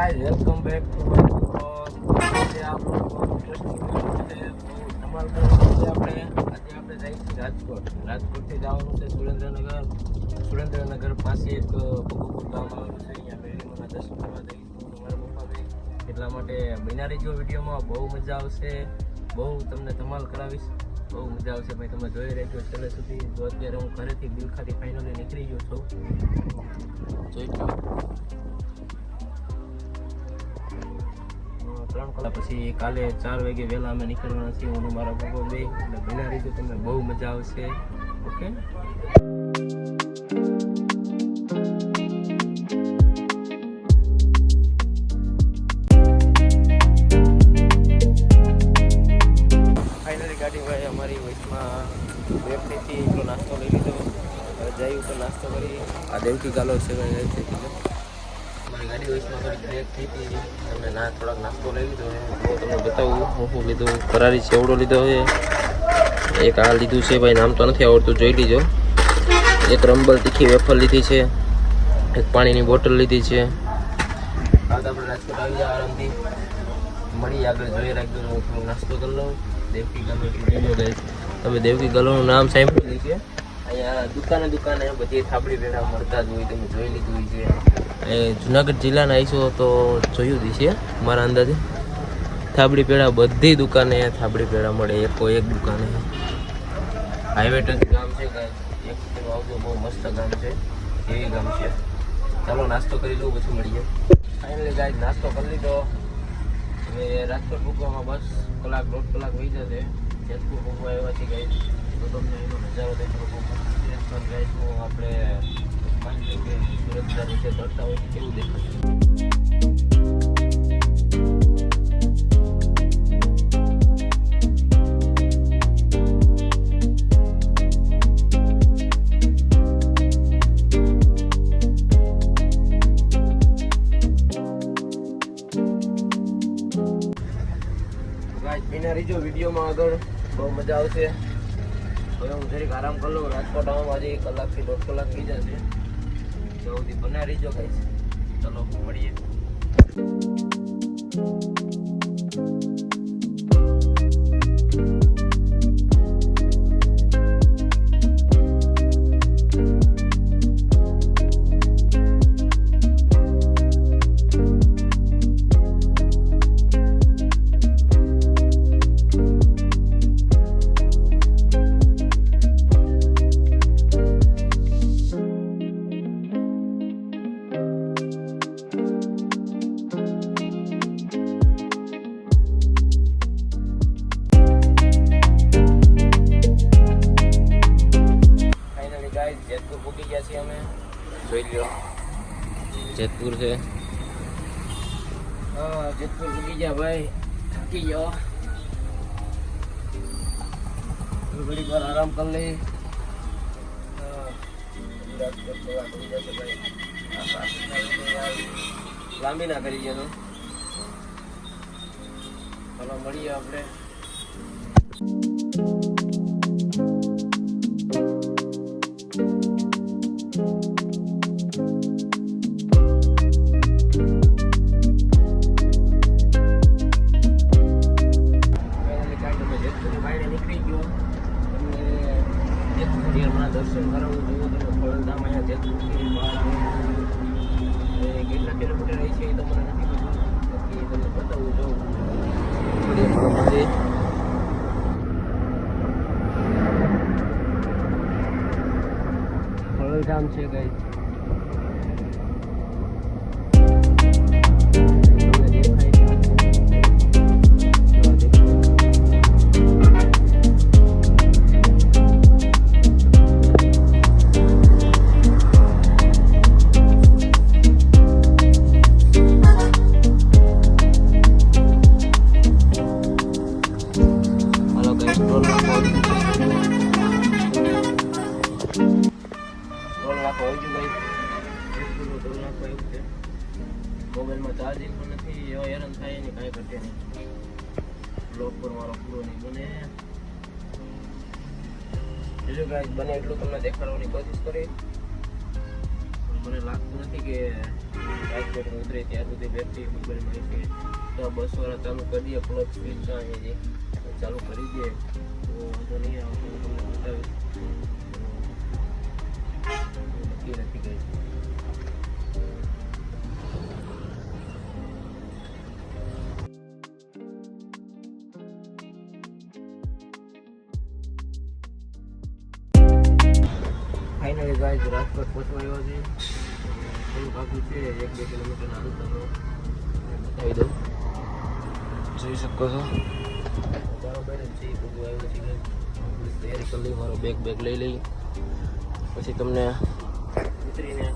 Guys welcome back to my blog. આજે આપણો interesting video છે. ધમાલ કરવાની છે આપણે. આજે આપણે જઈશું રાજકોટ. રાજકોટથી જવાનું છે સુરેન્દ્રનગર પાસે એક ભગોપુર ગામ આવેલું છે. અહીંયા મેળીમાં દર્શન કરવા જઈશું મારા પપ્પાને. એટલા માટે બન્યા રહેજો વિડીયોમાં. બહુ મજા આવશે. બહુ તમને ધમાલ કરાવીશ. બહુ મજા આવશે ભાઈ. તમે જોઈ રહેજો છેલ્લે સુધી. જો અત્યારે હું ઘરેથી બિલખાથી ફાઇનલી નીકળી ગયો છું. જોઈ લો 3 કલાક પછી કાલે 4 વાગે વહેલા અમે નીકળવાના છીએ. હું મારા પપ્પા બે એટલે બના રહીજો. તમને બહુ મજા આવશે. ઓકે ફાઇનલી ગાડી ભાઈ અમારી વચમાં બેફરીથી એટલો નાસ્તો લઈ લીધો. જઈ ઉપર નાસ્તો કરી. આ દેવકી ગાલો છે ભાઈ. મારી ગાડી વચમાં થોડી બ્રેક થઈ હતી. તમને થોડાક નાસ્તો લઈ લીધો. હું તમને બતાવું હું લીધું. ફરારી સેવડો લીધો છે. એક આ લીધું છે ભાઈ, નામ તો નથી આવડતું, જોઈ લીજો. એક રંબલ તીખી વેફર લીધી છે. એક પાણીની બોટલ લીધી છે. આ તો આપણે રાજકોટ આવી જાય આરામથી. મળી આગળ જોઈ રાખજો. હું થોડો નાસ્તો કરી લઉં. દેવકી ગલો લીધો ગઈ. તમે દેવકી ગલોનું નામ સાંભળ્યું છે. અહીંયા દુકાને બધી થાબડી પેડા મળતા જ હોય. તમે જોઈ લીધું છે. એ જુનાગઢ જિલ્લાના આવીશો તો જોયું જ છે મારા અંદાજે. થાબડી પેડા બધી દુકાને થાબડી પેડા મળે. એક દુકાને. હાઈવે ટચ ગામ છે ગાય. એક આવજો. બહુ મસ્ત ગામ છે. એવી ગામ છે. ચાલો નાસ્તો કરી લઉં પછી મળીએ. ફાઇનલી ગાય નાસ્તો કરી લીધો. હવે રાજકોટ ભૂકવામાં બસ કલાક 1.5 કલાક વહી જશે. જેતપુર ભૂકવા આવ્યા છે ગાય. તો તમને એનો નજારો દેખો. ગાયનું આપણે માની કે સુરતના નીચે ચડતા હોય કેવું દેખાય. બિના રહીજો વિડીયોમાં આગળ. બહુ મજા આવશે. હવે હું જરીક આરામ કરી લઉં. રાજકોટ આવવામાં હજી 1 કલાકથી 1.5 કલાક થઈ જશે. જલ્દી બના રહીજો ગાઈસ. ચલો મળીએ. જેતપુર પૂકી ગયા છીએ અમે. જોઈ લો જેતપુર છે. હા જેતપુર પૂકી ગયા ભાઈ. થાકી ગયો. ઘડીક વાર આરામ કરી લઈ. લાંબી ના કરી ગયા તો. ચાલો મળીએ આપણે. દર્શન કરાવું જોયું. તમે ખોડલધામ અહીંયા જેતપુરથી બહાર આવે કેટલા કિલોમીટર રહી છે એ તો મને નથી ખબર. બાકી તમને બતાવું જોઉં. ખોડલધામ છે ગાઈસ. મોબાઈલમાં ચાર્જિંગ પણ નથી. એવા હેરાન થાય ને કાંઈ ઘટે નહીં. બ્લોક પર મારો પૂરો નહીં બને. બીજું કાંઈ બને એટલું તમને દેખાડવાની કોશિશ કરી. મને લાગતું નથી કે રાજકોટ ઉતરે ત્યાં સુધી બેટરી મોબાઈલમાં છે. તો 200 વાળા ચાલુ કરી દઈએ, પ્લગ સ્પીડ છે અહીંયાથી ચાલુ કરી દઈએ તો વાંધો નહીં આવે. હું તમને બતાવીશ નક્કી નથી ગઈ. ફાઇનલી ગાઈઝ રાજકોટ પહોંચવા આવ્યો છે. થોડુંક આગળ છે, 1-2 કિલોમીટરના અંતર બતાવી દઉં, જોઈ શકો છો. બરાબર જ છે, બધું આવ્યું છે. તૈયારી કરી લઈ, મારો બેગ લઈ લઈ, પછી તમને ઉતરીને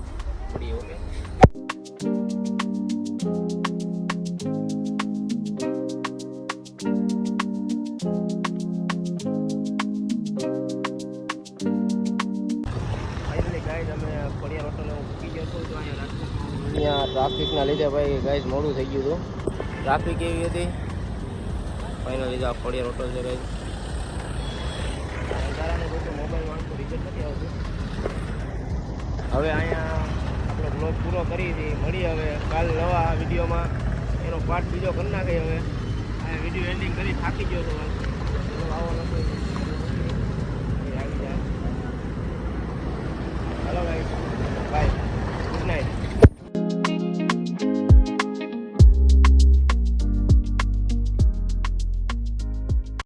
મળીએ. ઓકે. અહીંયા ટ્રાફિકના લીધે ભાઈ ગાઈઝ મોડું થઈ ગયું હતું. ટ્રાફિક એવી હતી. ફાઇનલી આ ખોડિયાર હોટલ છે ગાઈઝ. તારાને બધું મોબાઈલમાં આખું રિઝલ્ટ નથી આવતું. હવે અહીંયા આપણો બ્લોગ પૂરો કરી હતી. મળી હવે કાલ નવા વિડીયોમાં એનો પાર્ટ બીજો કરી નાખીએ. હવે આ વિડીયો એન્ડિંગ કરી થાકી ગયો હતો.